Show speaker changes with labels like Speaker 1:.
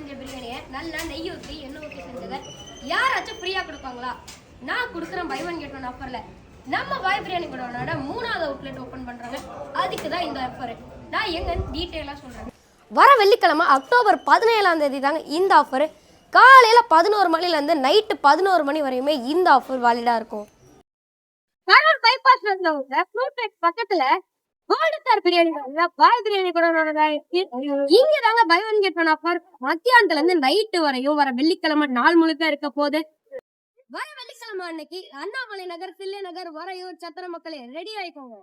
Speaker 1: செஞ்ச பிரியாணியை நல்லா நெய் ஊற்றி எண்ணெய் ஊற்றி செஞ்சதை யாராச்சும் ஃப்ரீயாக கொடுப்பாங்களா? நான் கொடுக்குறேன் பை ஒன் கெட் ஒன் ஆஃபரில். நம்ம பாய் பிரியாணி கூட 3வது அவுட்லெட் ஓப்பன் பண்ணுறாங்க. அதுக்கு தான் இந்த ஆஃபர். நான் எங்கன்னு டீட்டெயிலாக சொல்கிறேன். வர வெள்ளிக்கிழமை அக்டோபர் 17ஆம் தேதி தாங்க இந்த ஆஃபர். காலையில் 11 மணிலேருந்து நைட்டு 11 மணி வரையுமே இந்த ஆஃபர் வாலிடாக இருக்கும். பைபாஸ் பக்கத்துல கோல்டு ஸ்டார் பிரியாணி பாய் பிரியாணி கூட இங்க தாங்க buy one get one offer. மத்தியானத்துல இருந்து நைட்டு வரையும் வர வெள்ளிக்கிழமை நாள் முழுக்க இருக்க போது. வர வெள்ளிக்கிழமை அன்னைக்கு அண்ணாமலை நகர், தில்லை நகர், வரையூர், சத்திர மக்களே ரெடி ஆயிக்கோங்க.